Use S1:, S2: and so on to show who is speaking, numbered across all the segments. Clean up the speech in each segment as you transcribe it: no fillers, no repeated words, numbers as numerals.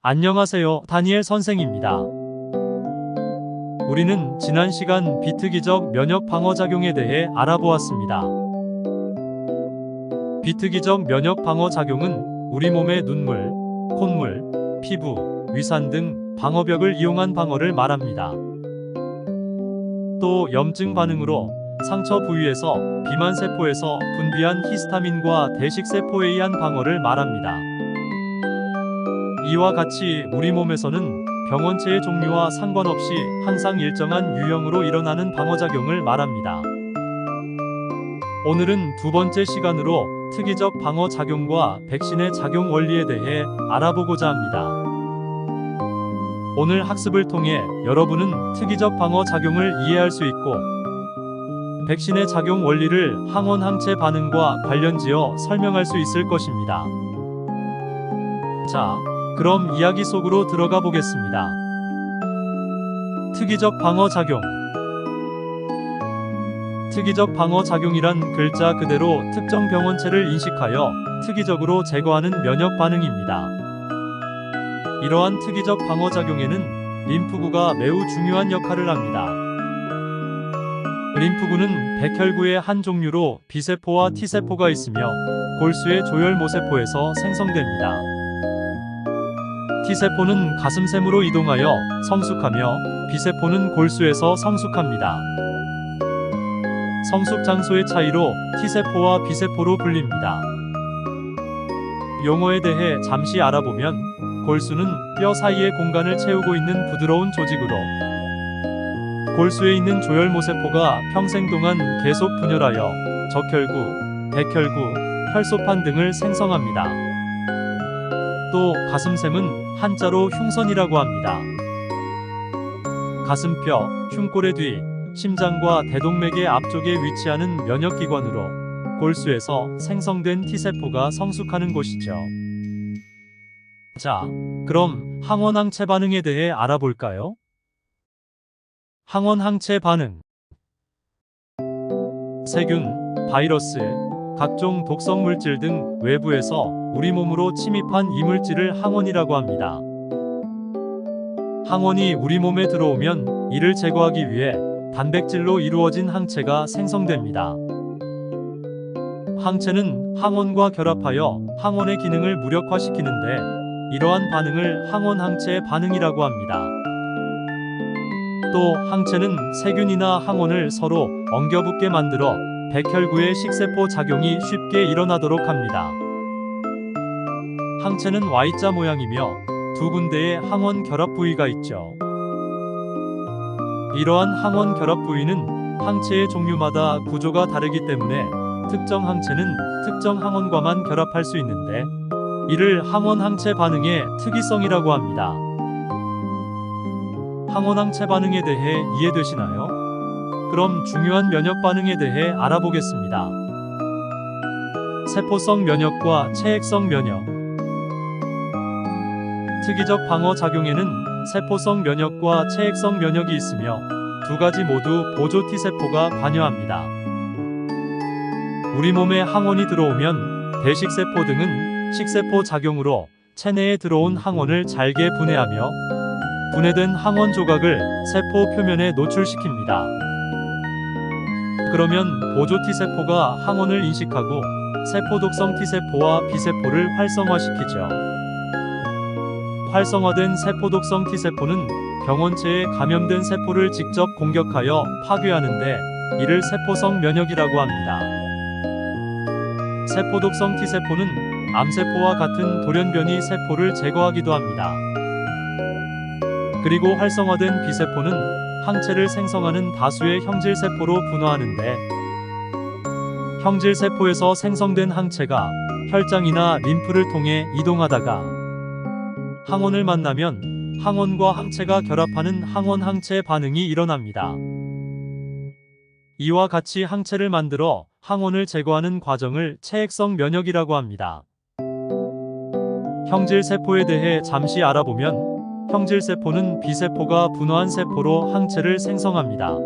S1: 안녕하세요, 다니엘 선생입니다. 우리는 지난 시간 비특이적 면역 방어 작용에 대해 알아보았습니다. 비특이적 면역 방어 작용은 우리 몸의 눈물, 콧물, 피부, 위산 등 방어벽을 이용한 방어를 말합니다. 또 염증 반응으로 상처 부위에서 비만세포에서 분비한 히스타민과 대식세포에 의한 방어를 말합니다. 이와 같이 우리 몸에서는 병원체의 종류와 상관없이 항상 일정한 유형으로 일어나는 방어작용을 말합니다. 오늘은 두 번째 시간으로 특이적 방어작용과 백신의 작용 원리에 대해 알아보고자 합니다. 오늘 학습을 통해 여러분은 특이적 방어작용을 이해할 수 있고 백신의 작용 원리를 항원항체 반응과 관련지어 설명할 수 있을 것입니다. 자, 그럼 이야기 속으로 들어가 보겠습니다. 특이적 방어작용. 특이적 방어작용이란 글자 그대로 특정 병원체를 인식하여 특이적으로 제거하는 면역 반응입니다. 이러한 특이적 방어작용에는 림프구가 매우 중요한 역할을 합니다. 림프구는 백혈구의 한 종류로 B세포와 T세포가 있으며 골수의 조혈모세포에서 생성됩니다. T세포는 가슴샘으로 이동하여 성숙하며 B세포는 골수에서 성숙합니다. 성숙 장소의 차이로 T세포와 B세포로 불립니다. 용어에 대해 잠시 알아보면 골수는 뼈 사이의 공간을 채우고 있는 부드러운 조직으로 골수에 있는 조혈모세포가 평생 동안 계속 분열하여 적혈구, 백혈구, 혈소판 등을 생성합니다. 또 가슴샘은 한자로 흉선이라고 합니다. 가슴뼈, 흉골의 뒤, 심장과 대동맥의 앞쪽에 위치하는 면역기관으로 골수에서 생성된 T세포가 성숙하는 곳이죠. 자, 그럼 항원항체 반응에 대해 알아볼까요? 항원항체 반응. 세균, 바이러스, 각종 독성 물질 등 외부에서 우리 몸으로 침입한 이물질을 항원이라고 합니다. 항원이 우리 몸에 들어오면 이를 제거하기 위해 단백질로 이루어진 항체가 생성됩니다. 항체는 항원과 결합하여 항원의 기능을 무력화시키는데 이러한 반응을 항원항체 반응이라고 합니다. 또 항체는 세균이나 항원을 서로 엉겨붙게 만들어 백혈구의 식세포 작용이 쉽게 일어나도록 합니다. 항체는 Y자 모양이며 두 군데의 항원 결합 부위가 있죠. 이러한 항원 결합 부위는 항체의 종류마다 구조가 다르기 때문에 특정 항체는 특정 항원과만 결합할 수 있는데 이를 항원항체 반응의 특이성이라고 합니다. 항원항체 반응에 대해 이해되시나요? 그럼 중요한 면역 반응에 대해 알아보겠습니다. 세포성 면역과 체액성 면역. 특이적 방어 작용에는 세포성 면역과 체액성 면역이 있으며 두 가지 모두 보조 T세포가 관여합니다. 우리 몸에 항원이 들어오면 대식세포 등은 식세포 작용으로 체내에 들어온 항원을 잘게 분해하며 분해된 항원 조각을 세포 표면에 노출시킵니다. 그러면 보조 T세포가 항원을 인식하고 세포 독성 T세포와 B세포를 활성화시키죠. 활성화된 세포 독성 T세포는 병원체에 감염된 세포를 직접 공격하여 파괴하는데 이를 세포성 면역이라고 합니다. 세포 독성 T세포는 암세포와 같은 돌연변이 세포를 제거하기도 합니다. 그리고 활성화된 B세포는 항체를 생성하는 다수의 형질세포로 분화하는데 형질세포에서 생성된 항체가 혈장이나 림프를 통해 이동하다가 항원을 만나면 항원과 항체가 결합하는 항원항체 반응이 일어납니다. 이와 같이 항체를 만들어 항원을 제거하는 과정을 체액성 면역이라고 합니다. 형질세포에 대해 잠시 알아보면 형질세포는 B세포가 분화한 세포로 항체를 생성합니다.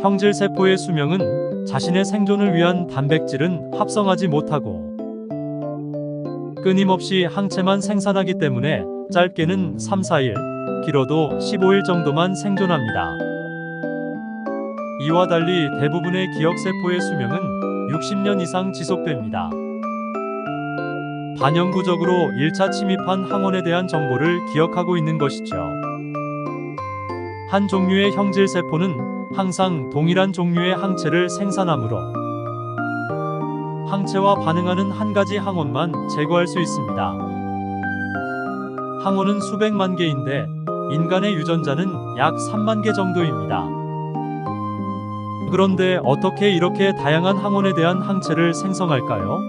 S1: 형질세포의 수명은 자신의 생존을 위한 단백질은 합성하지 못하고 끊임없이 항체만 생산하기 때문에 짧게는 3-4일, 길어도 15일 정도만 생존합니다. 이와 달리 대부분의 기억세포의 수명은 60년 이상 지속됩니다. 반영구적으로 1차 침입한 항원에 대한 정보를 기억하고 있는 것이죠. 한 종류의 형질세포는 항상 동일한 종류의 항체를 생산하므로 항체와 반응하는 한 가지 항원만 제거할 수 있습니다. 항원은 수백만 개인데 인간의 유전자는 약 3만 개 정도입니다. 그런데 어떻게 이렇게 다양한 항원에 대한 항체를 생성할까요?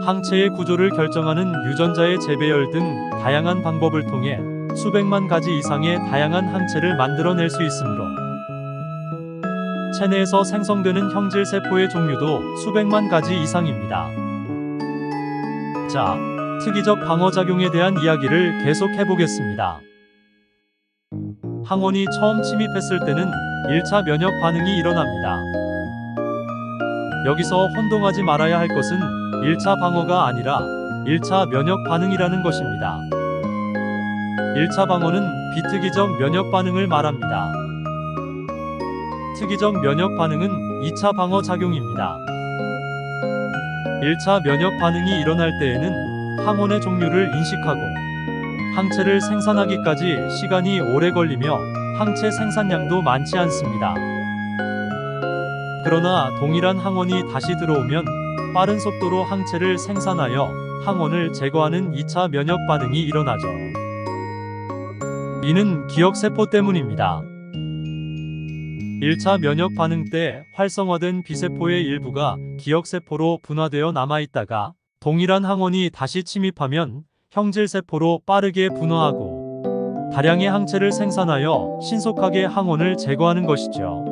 S1: 항체의 구조를 결정하는 유전자의 재배열 등 다양한 방법을 통해 수백만 가지 이상의 다양한 항체를 만들어낼 수 있으므로 체내에서 생성되는 형질세포의 종류도 수백만 가지 이상입니다. 자, 특이적 방어작용에 대한 이야기를 계속 해보겠습니다. 항원이 처음 침입했을 때는 1차 면역 반응이 일어납니다. 여기서 혼동하지 말아야 할 것은 1차 방어가 아니라 1차 면역 반응이라는 것입니다. 1차 방어는 비특이적 면역 반응을 말합니다. 특이적 면역 반응은 2차 방어 작용입니다. 1차 면역 반응이 일어날 때에는 항원의 종류를 인식하고 항체를 생산하기까지 시간이 오래 걸리며 항체 생산량도 많지 않습니다. 그러나 동일한 항원이 다시 들어오면 빠른 속도로 항체를 생산하여 항원을 제거하는 2차 면역 반응이 일어나죠. 이는 기억세포 때문입니다. 1차 면역 반응 때 활성화된 B세포의 일부가 기억세포로 분화되어 남아있다가 동일한 항원이 다시 침입하면 형질세포로 빠르게 분화하고 다량의 항체를 생산하여 신속하게 항원을 제거하는 것이죠.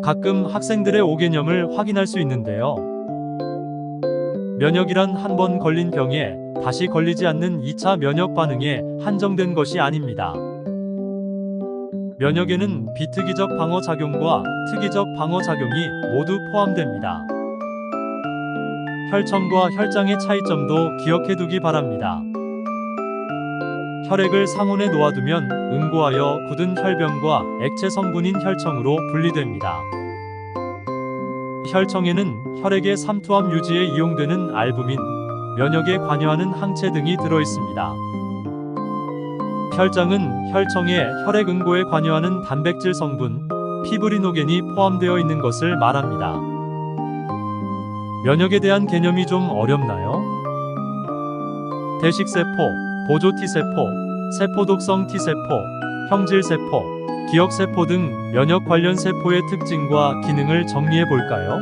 S1: 가끔 학생들의 오개념을 확인할 수 있는데요. 면역이란 한 번 걸린 병에 다시 걸리지 않는 2차 면역 반응에 한정된 것이 아닙니다. 면역에는 비특이적 방어작용과 특이적 방어작용이 모두 포함됩니다. 혈청과 혈장의 차이점도 기억해두기 바랍니다. 혈액을 상온에 놓아두면 응고하여 굳은 혈병과 액체 성분인 혈청으로 분리됩니다. 혈청에는 혈액의 삼투압 유지에 이용되는 알부민, 면역에 관여하는 항체 등이 들어있습니다. 혈장은 혈청에 혈액 응고에 관여하는 단백질 성분, 피브리노겐이 포함되어 있는 것을 말합니다. 면역에 대한 개념이 좀 어렵나요? 대식세포, 보조 T세포, 세포독성 T세포, 형질세포, 기억세포 등 면역 관련 세포의 특징과 기능을 정리해 볼까요?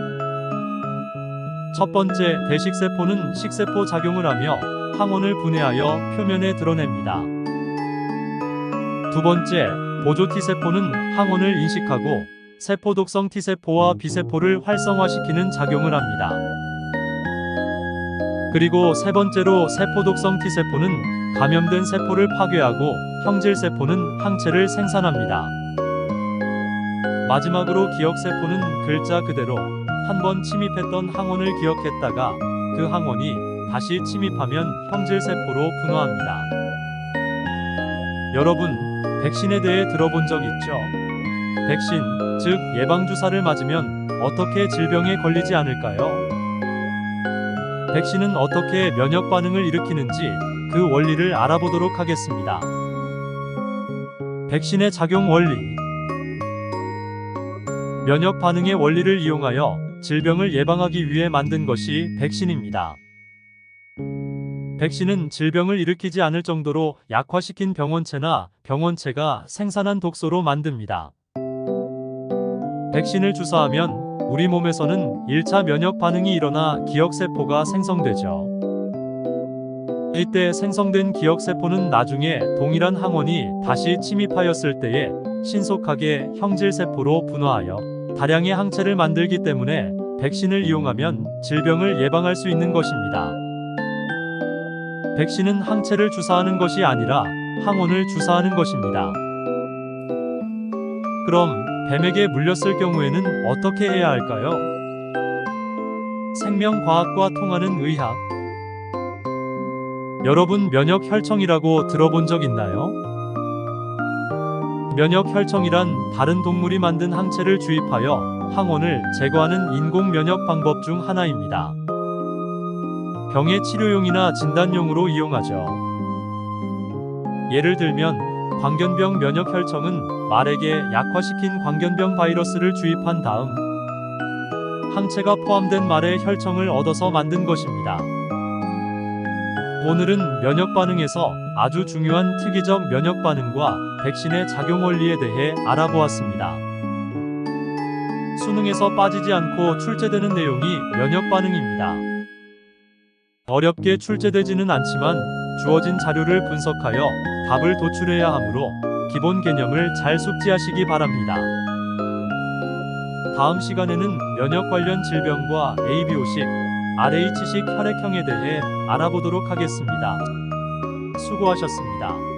S1: 첫 번째, 대식세포는 식세포 작용을 하며 항원을 분해하여 표면에 드러냅니다. 두 번째, 보조 T세포는 항원을 인식하고 세포독성 T세포와 B세포를 활성화시키는 작용을 합니다. 그리고 세 번째로 세포독성 T세포는 감염된 세포를 파괴하고 형질세포는 항체를 생산합니다. 마지막으로 기억세포는 글자 그대로 한 번 침입했던 항원을 기억했다가 그 항원이 다시 침입하면 형질세포로 분화합니다. 여러분, 백신에 대해 들어본 적 있죠? 백신, 즉 예방주사를 맞으면 어떻게 질병에 걸리지 않을까요? 백신은 어떻게 면역 반응을 일으키는지 그 원리를 알아보도록 하겠습니다. 백신의 작용 원리. 면역 반응의 원리를 이용하여 질병을 예방하기 위해 만든 것이 백신입니다. 백신은 질병을 일으키지 않을 정도로 약화시킨 병원체나 병원체가 생산한 독소로 만듭니다. 백신을 주사하면 우리 몸에서는 1차 면역 반응이 일어나 기억세포가 생성되죠. 이때 생성된 기억세포는 나중에 동일한 항원이 다시 침입하였을 때에 신속하게 형질세포로 분화하여 다량의 항체를 만들기 때문에 백신을 이용하면 질병을 예방할 수 있는 것입니다. 백신은 항체를 주사하는 것이 아니라 항원을 주사하는 것입니다. 그럼 뱀에게 물렸을 경우에는 어떻게 해야 할까요? 생명과학과 통하는 의학. 여러분 면역 혈청이라고 들어본 적 있나요? 면역 혈청이란 다른 동물이 만든 항체를 주입하여 항원을 제거하는 인공 면역 방법 중 하나입니다. 병의 치료용이나 진단용으로 이용하죠. 예를 들면 광견병 면역 혈청은 말에게 약화시킨 광견병 바이러스를 주입한 다음 항체가 포함된 말의 혈청을 얻어서 만든 것입니다. 오늘은 면역 반응에서 아주 중요한 특이적 면역 반응과 백신의 작용 원리에 대해 알아보았습니다. 수능에서 빠지지 않고 출제되는 내용이 면역 반응입니다. 어렵게 출제되지는 않지만 주어진 자료를 분석하여 답을 도출해야 하므로 기본 개념을 잘 숙지하시기 바랍니다. 다음 시간에는 면역 관련 질병과 ABO식, RH식 혈액형에 대해 알아보도록 하겠습니다. 수고하셨습니다.